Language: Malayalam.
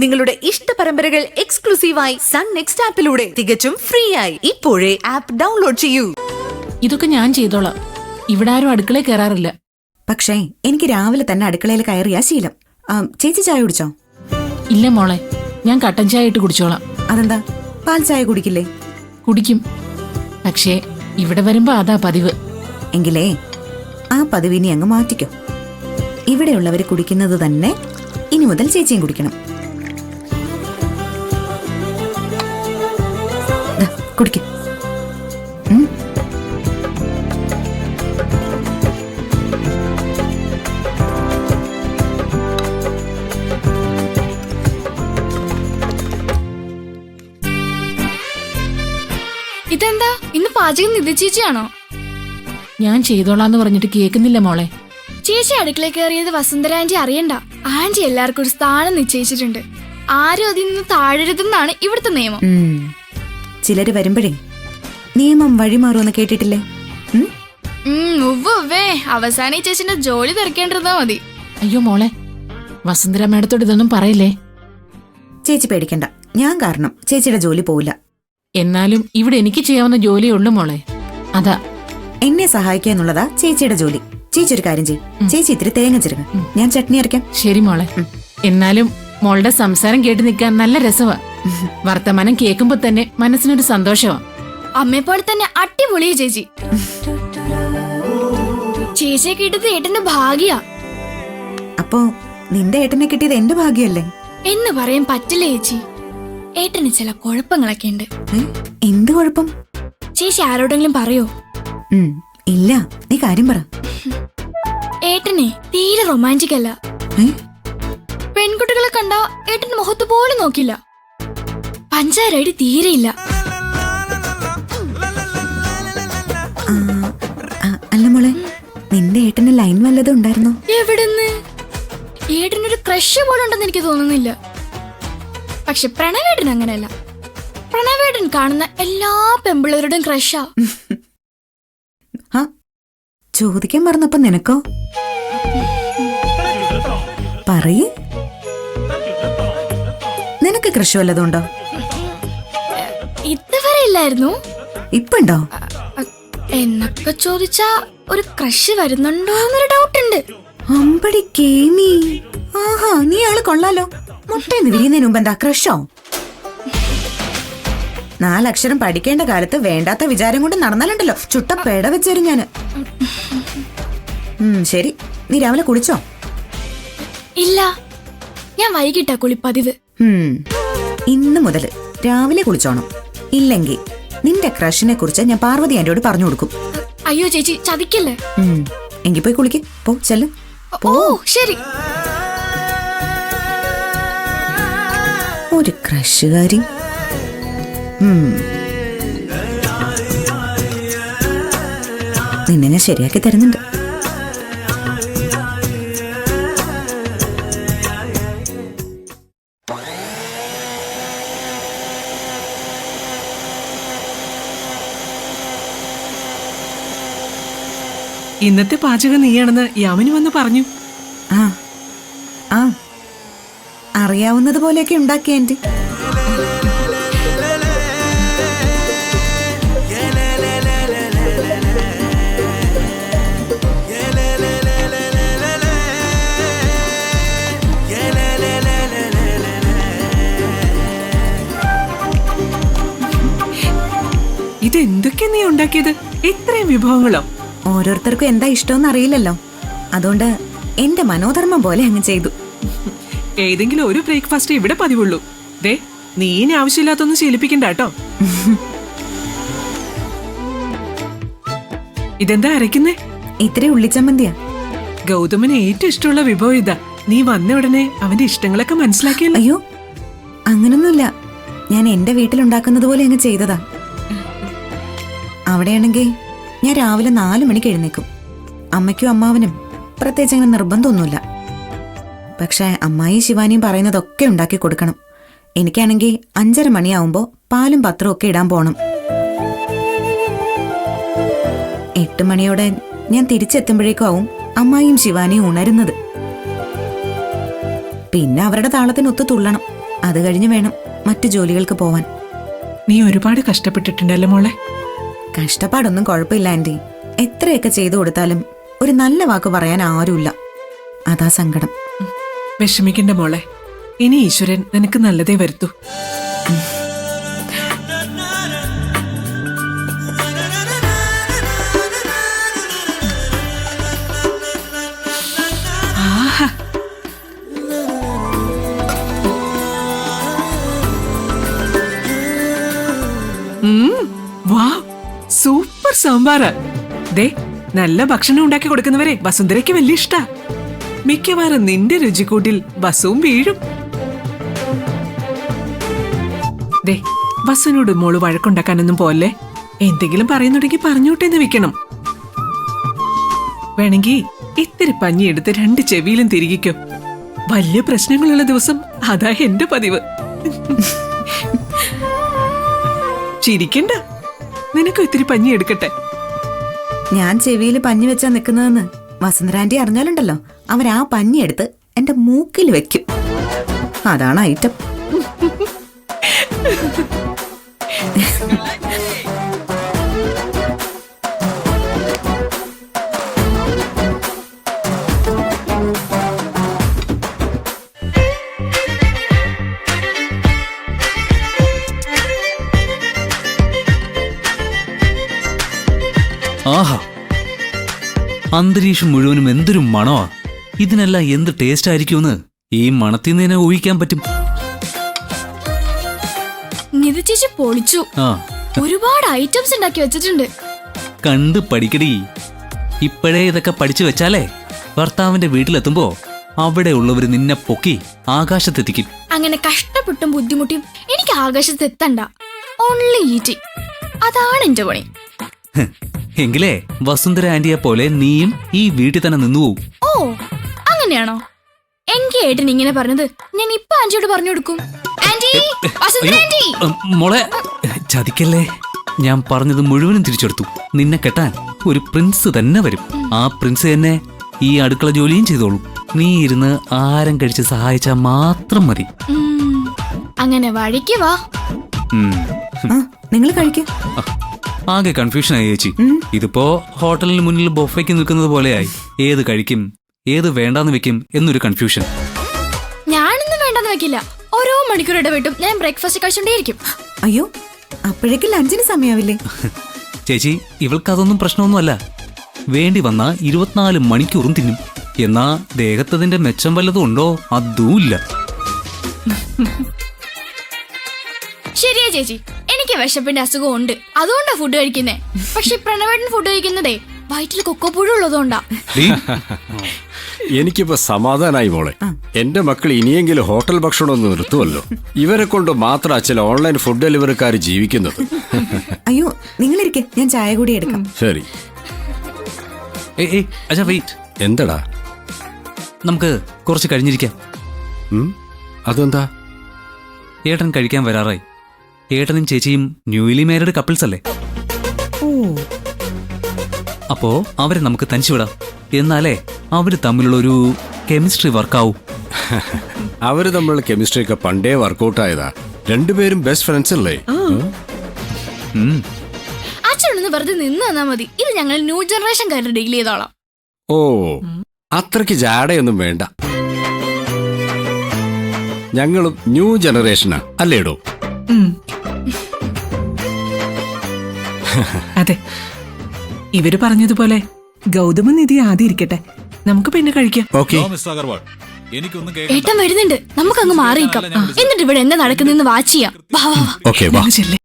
നിങ്ങളുടെ ഇഷ്ട പരമ്പരകൾ എക്സ്ക്ലൂസീവായി സൺ നെക്സ്റ്റ് ആപ്പിലൂടെ തികച്ചും ഫ്രീ ആയി ഇപ്പോഴേ ആപ്പ് ഡൗൺലോഡ് ചെയ്യൂ. ഇതൊക്കെ ഞാൻ ചെയ്തോളാം. ഇവിടെ ആരും അടുക്കളയിൽ കയറാറില്ല. പക്ഷേ എനിക്ക് രാവിലെ തന്നെ അടുക്കളയിൽ കയറിയാ ശീലം. ചേച്ചി ചായ കുടിച്ചോ? ഇല്ല മോളെ, ഞാൻ കട്ടൻ ചായ ഇട്ട് കുടിച്ചോളാം. അതെന്താ, പാൽ ചായ കുടിക്കില്ലേ? കുടിക്കും, പക്ഷേ ഇവിടെ വരുമ്പോ അതാ പതിവ്. എങ്കിലേ ആ പതിവിനി അങ്ങ് മാറ്റിക്കോ. ഇവിടെയുള്ളവര് കുടിക്കുന്നത് തന്നെ ഇനി മുതൽ ചേച്ചിയും കുടിക്കണം. കുടിക്കും. ഇതെന്താ, ഇന്ന് പാചകം നിധി ചേച്ചിയാണോ? ഞാൻ ചെയ്തോളാന്ന് പറഞ്ഞിട്ട് കേൾക്കുന്നില്ല മോളെ. ചേച്ചി അടുക്കളയിൽ കയറിയത് വസുന്ധര ആന്റി അറിയണ്ട. ആന്റി എല്ലാവർക്കും ഒരു സ്ഥാനം നിശ്ചയിച്ചിട്ടുണ്ട്. ആരും അതിൽ നിന്ന് താഴരുതെന്നാണ് ഇവിടുത്തെ നിയമം. ചിലര് വരുമ്പോഴേ നിയമം വഴിമാറുമെന്ന് കേട്ടിട്ടില്ലേ? അവസാനം ഈ ചേച്ചിന്റെ ജോലി തിരക്കേണ്ടിരുന്നാ മതി. അയ്യോ മോളെ, വസുന്ധര മേഡത്തോട് ഇതൊന്നും പറയില്ലേ. ചേച്ചി പേടിക്കണ്ട, ഞാൻ കാരണം ചേച്ചിയുടെ ജോലി പോവില്ല. എന്നാലും ഇവിടെ എനിക്ക് ചെയ്യാവുന്ന ജോലിയേ ഉള്ളു മോളെ. അതാ എന്നെ സഹായിക്കുക എന്നുള്ളതാ ചേച്ചിയുടെ ജോലി. ചേച്ചി ഒരു കാര്യം ചെയ്യും, ചേച്ചി ഇത്തിരി തേങ്ങ ചിരക, ഞാൻ ചട്നി അരയ്ക്കാം. ശരി മോളെ. എന്നാലും മോളുടെ സംസാരം കേട്ട് നിൽക്കാൻ നല്ല രസമാ. വർത്തമാനം കേൾക്കുമ്പോ തന്നെ മനസ്സിനൊരു സന്തോഷമാ. അമ്മയെ പോലെ തന്നെ അടിപൊളിയാ ചേച്ചി. ചേച്ചിയെ കിട്ടിയത് ഏട്ടന്റെ ഭാഗ്യ. അപ്പോ നിന്റെ ഏട്ടനെ കിട്ടിയത് എന്റെ ഭാഗ്യല്ലേ എന്ന് പറയാൻ പറ്റില്ല ചേച്ചി. ഏട്ടന് ചില കുഴപ്പങ്ങളൊക്കെ ഉണ്ട്. എന്ത് കുഴപ്പം? ചേച്ചി ആരോടെങ്കിലും പറയോ? ഇല്ല, നീ കാര്യം പറ. ഏട്ടനെ തീരെ റൊമാൻറ്റിക് അല്ല. പെൺകുട്ടികളെ കണ്ട ഏട്ടന്റെ മുഖത്ത് പോലും നോക്കില്ല. പഞ്ചാരടി തീരെയില്ല. അല്ല മോളെ, നിന്റെ ഏട്ടന് ലൈൻ വല്ലതും ഉണ്ടായിരുന്നോ? എവിടുന്ന്? ഏട്ടനൊരു ക്രഷ് പോലും ഉണ്ടെന്ന് എനിക്ക് തോന്നുന്നില്ല. പക്ഷെ പ്രണവേട്ടൻ അങ്ങനെയല്ല. പ്രണവേട്ടൻ കാണുന്ന എല്ലാ പെമ്പിളരുടെയും ക്രഷാ. ചോദിക്കാൻ പറഞ്ഞപ്പോ നിനക്കോ? പറയ്, നിനക്ക് ക്രഷ് വല്ലതും ഉണ്ടോ? ഇതുവരെ ഇല്ലായിരുന്നു. ഇപ്പുണ്ടോ? എന്നൊക്കെ ചോദിച്ചാ ഒരു ക്രഷ് വരുന്നുണ്ടോ എന്നൊരു ഡൗട്ട് ഉണ്ട്. അമ്പടി കേമി, ആഹാ, നീ ആള് കൊള്ളാലോ. മുട്ടേന്ന് വിരിയുന്നതിന് മുമ്പ് എന്താ ക്രഷോ? 4 അക്ഷരം പഠിക്കേണ്ട കാലത്ത് വേണ്ടാത്ത വിചാരം കൊണ്ട് നടന്നാലുണ്ടല്ലോ ചുട്ട പേട വെച്ചേരും ഞാന്. ശരി, നീ രാവിലെ കുളിച്ചോ? ഇല്ല, ഞാൻ വൈകിട്ടാ കുളിപ്പതിവ്. ഇന്ന് മുതൽ രാവിലെ കുളിച്ചോണം. ഇല്ലെങ്കിൽ നിന്റെ ക്രഷിനെ കുറിച്ച് ഞാൻ പാർവതി ആന്റിയോട് പറഞ്ഞു കൊടുക്കും. അയ്യോ ചേച്ചി, ചതിക്കല്ലേ. എങ്കിൽ പോയി കുളിക്ക്, പോ, ചെല്ല്. ഓ ശരി. ഒരു ക്രഷുകാരി. നിന്നെ ഞാൻ ശരിയാക്കി തരുന്നുണ്ട്. ഇന്നത്തെ പാചകം നീയാണെന്ന് യാമിനി വന്ന് പറഞ്ഞു. അറിയാവുന്നത് പോലെയൊക്കെ ഉണ്ടാക്കിയ ആന്റി. ഇതെന്തൊക്കെ നീ ഉണ്ടാക്കിയത്? ഇത്രയും വിഭവങ്ങളോ? ഓരോരുത്തർക്കും എന്താ ഇഷ്ടമെന്ന് അറിയില്ലല്ലോ, അതുകൊണ്ട് എന്റെ മനോധർമ്മം പോലെ അങ്ങ് ചെയ്തു. ഏതെങ്കിലും ഒരു ബ്രേക്ക്ഫാസ്റ്റ് ഇവിടെ പതിവുള്ളൂ. ദേ, നീ ഇനി ആവശ്യമില്ലാത്തൊന്നും ശീലിപ്പിക്കണ്ട കേട്ടോ. ഇതെന്താ അരയ്ക്കുന്നേ? ഇത്തിരി ഉള്ളിച്ചമ്മന്തിയാ. ഗൗതമന് ഏറ്റവും ഇഷ്ടമുള്ള വിഭവം ഇതാ. നീ വന്ന ഉടനെ അവന്റെ ഇഷ്ടങ്ങളൊക്കെ മനസ്സിലാക്കിയല്ലോ. അയ്യോ, അങ്ങനൊന്നുമില്ല. ഞാൻ എന്റെ വീട്ടിലുണ്ടാക്കുന്നത് പോലെ അങ്ങ് ചെയ്തതാ. അവിടെയാണെങ്കിൽ ഞാൻ രാവിലെ 4 മണിക്ക് എഴുന്നേക്കും. അമ്മയ്ക്കും അമ്മാവനും പ്രത്യേകിച്ച് അങ്ങനെ നിർബന്ധമൊന്നുമില്ല. പക്ഷെ അമ്മായി ശിവാനിയും പറയുന്നതൊക്കെ ഉണ്ടാക്കി കൊടുക്കണം. എനിക്കാണെങ്കിൽ 5:30 മണിയാവുമ്പോ പാലും പത്രവും ഒക്കെ ഇടാൻ പോണം. 8 മണിയോടെ ഞാൻ തിരിച്ചെത്തുമ്പോഴേക്കും ആവും അമ്മായിയും ശിവാനിയും ഉണരുന്നത്. പിന്നെ അവരുടെ താളത്തിനൊത്തു തുള്ളണം. അത് കഴിഞ്ഞ് വേണം മറ്റു ജോലികൾക്ക് പോവാൻ. നീ ഒരുപാട് കഷ്ടപ്പെട്ടിട്ടുണ്ടല്ലോ മോളെ. കഷ്ടപ്പാടൊന്നും കുഴപ്പമില്ല ആന്റി. എത്രയൊക്കെ ചെയ്തു കൊടുത്താലും ഒരു നല്ല വാക്ക് പറയാൻ ആരുമില്ല. അതാ സങ്കടം. വിഷമിക്കണ്ട മോളെ. ഇനി ഈശ്വരൻ നിനക്ക് നല്ലതേ വരുത്തൂ. ആഹാ. വാവ്, സൂപ്പർ സാമ്പാറ്. ദേ, നല്ല ഭക്ഷണം ഉണ്ടാക്കി കൊടുക്കുന്നവരെ വസുന്ധരയ്ക്ക് വലിയ ഇഷ്ടാ. മിക്കവാറും നിന്റെ രുചിക്കൂട്ടിൽ വസുവും വീഴും. ദേ, വസുവിനോട് മോള് വഴക്കുണ്ടാക്കാനൊന്നും പോലെ. എന്തെങ്കിലും പറയുന്നുണ്ടെങ്കിൽ പറഞ്ഞോട്ടെന്ന് വെക്കണം. വേണമെങ്കിൽ ഇത്തിരി പഞ്ഞി എടുത്ത് 2 ചെവിയിലും തിരികെക്കോ. വലിയ പ്രശ്നങ്ങളുള്ള ദിവസം അതാ എന്റെ പതിവ്. ചിരിക്കണ്ട, നിനക്ക് ഇത്തിരി പഞ്ഞി എടുക്കട്ടെ. ഞാൻ ചെവിയിൽ പഞ്ഞി വെച്ചാ നിൽക്കുന്നതെന്ന് വസുന്ധര ആന്റി അറിഞ്ഞാലുണ്ടല്ലോ, അവരാ പഞ്ഞി എടുത്ത് എന്റെ മൂക്കിൽ വെക്കും. അതാണ് ഐറ്റം. ആഹാ, അന്തരീക്ഷം മുഴുവനും എന്തൊരു മണമാ. ഇതിനെല്ലാം എന്ത് ടേസ്റ്റ് ആയിരിക്കുമെന്ന് ഈ മണത്തിൽ നിന്ന് തന്നെ ഊഹിക്കാൻ പറ്റും. നിധ ചേച്ചി പൊളിച്ചു. ആ, ഒരുപാട് ഐറ്റംസ് ഉണ്ടാക്കി വെച്ചിട്ടുണ്ട്. കണ്ട് പഠിക്കടി. ഇപ്പോഴേ ഇതൊക്കെ പഠിച്ചു വെച്ചാലേ ഭർത്താവിന്റെ വീട്ടിലെത്തുമ്പോ അവിടെ ഉള്ളവര് നിന്നെ പൊക്കി ആകാശത്തെത്തിക്കും. അങ്ങനെ കഷ്ടപ്പെട്ടും ബുദ്ധിമുട്ടിയും എനിക്ക് ആകാശത്ത് എത്തണ്ട. ഓൺലി ഈറ്റിംഗ്, അതാണ് എന്റെ പണി. ഹ്, എങ്കിലേ വസുന്ധര ആന്റിയെ പോലെ നീയും ഈ വീട്ടിൽ തന്നെ നിന്നുപോകും. ഓ, അങ്ങനെയാണോ? എങ്കിൽ ഏട്ടൻ ഇങ്ങനെ പറഞ്ഞത് ഞാൻ ഇപ്പൊ ആന്റിയോട് പറഞ്ഞു കൊടുക്കും. Aunty, Vasundhara aunty. മോളെ ചതിക്കല്ലേ. ഞാൻ പറഞ്ഞത് മുഴുവനും തിരിച്ചെടുത്തു. നിന്നെ കെട്ടാൻ ഒരു പ്രിൻസ് തന്നെ വരും. ആ പ്രിൻസ് തന്നെ ഈ അടുക്കള ജോലിയും ചെയ്തോളൂ. നീ ഇരുന്ന് ആരം കഴിച്ച് സഹായിച്ചാൽ മാത്രം മതി. അങ്ങനെ വഴിക്ക് വാ. ഉം. നിങ്ങൾ കഴിക്കും. ആകെ കൺഫ്യൂഷൻ ആയി ചേച്ചി. ഇതിപ്പോ ഹോട്ടലിന് മുന്നിൽ ബൊഫയ്ക്ക് നിൽക്കുന്നത് പോലെയായി. ഏത് കഴിക്കും, ഏത് വേണ്ടാന്ന് വെക്കും എന്നൊരു കൺഫ്യൂഷൻ. ഞാനൊന്നും വേണ്ടെന്ന് വെക്കില്ല. ഓരോ മണിക്കൂർ ഇടവിട്ടും ഞാൻ ബ്രേക്ക്ഫാസ്റ്റ് കഴിച്ചോണ്ടേയിരിക്കും. അയ്യോ, അപ്പോഴേക്കും ലഞ്ചിന് സമയാവില്ലേ? ചേച്ചി, ഇവൾക്കതൊന്നും പ്രശ്നമൊന്നുമല്ല. വേണ്ടി വന്നാ 24 മണിക്കൂറും തിന്നും. എന്നാ ദേഹത്തതിന്റെ മെച്ചം വല്ലതും ഉണ്ടോ? അതുമില്ല. ശരിയാ ചേച്ചി, എനിക്ക് വിശപ്പിന്റെ അസുഖം ഉണ്ട്. അതുകൊണ്ടാ ഫുഡ് കഴിക്കുന്നേ. പക്ഷെ പ്രണവേട്ടൻ ഫുഡ് കഴിക്കുന്നതേ വയറ്റിൽ കൊക്കോപ്പുഴ ഉള്ളതുകൊണ്ടാ. എനിക്കിപ്പോ സമാധാനായി മോളെ. എന്റെ മക്കൾ ഇനിയെങ്കിലും ഹോട്ടൽ ഭക്ഷണം ഒന്ന് നിർത്തുമല്ലോ. ഇവരെ കൊണ്ട് മാത്രം ചില ഓൺലൈൻ ഫുഡ് ഡെലിവറിക്കാർ ജീവിക്കുന്നത്. അയ്യോ, നിങ്ങളിരിക്കെ, ഞാൻ ചായ കൂടി എടുക്കാം. ശരി. അച്ഛാ വെയിറ്റ്. എന്തടാ? നമുക്ക് കുറച്ച് കഴിഞ്ഞിരിക്കാം. അതെന്താ? ഏട്ടൻ കഴിക്കാൻ വരാറായി. ഏട്ടനും ചേച്ചിയും ന്യൂലി മാരീഡ് കപ്പിൾസ് അല്ലേ? അപ്പോ അവരെ നമുക്ക് തനിച്ചുവിടാം. എന്നാലേ അവര് തമ്മിലുള്ള ഒരു കെമിസ്ട്രി വർക്കാവൂ. അവര് തമ്മിലുള്ള കെമിസ്ട്രി ഒക്കെ പണ്ടേ വർക്കൗട്ട് ആയതാ. രണ്ടുപേരും ബെസ്റ്റ് ഫ്രണ്ട്സ് അല്ലേ? അച്ഛനൊന്ന് വെറുതെ നിന്ന് തന്നാ മതി. ഇത് ഞങ്ങൾ ന്യൂ ജനറേഷൻകാരുടെ ഡീൽ ചെയ്തോളാം. ഓ, അത്രയ്ക്ക് ജാടയൊന്നും വേണ്ട. ഞങ്ങളും ന്യൂ ജനറേഷനാ അല്ലേടോ? അതെ, ഇവര് പറഞ്ഞതുപോലെ ഗൗതമ നിധി ആദ്യം ഇരിക്കട്ടെ. നമുക്ക് പിന്നെ കഴിക്കാം. ഓക്കെ. ഏട്ടൻ വരുന്നുണ്ട്. നമുക്കങ്ങ് മാറിയിക്കാം. എന്നിട്ട് ഇവിടെ എന്താ നടക്കുന്നെന്ന് വാച്ച് ചെയ്യാം. വാ വാ വാ. ഓക്കെ, വാ. ചെല്ലേ.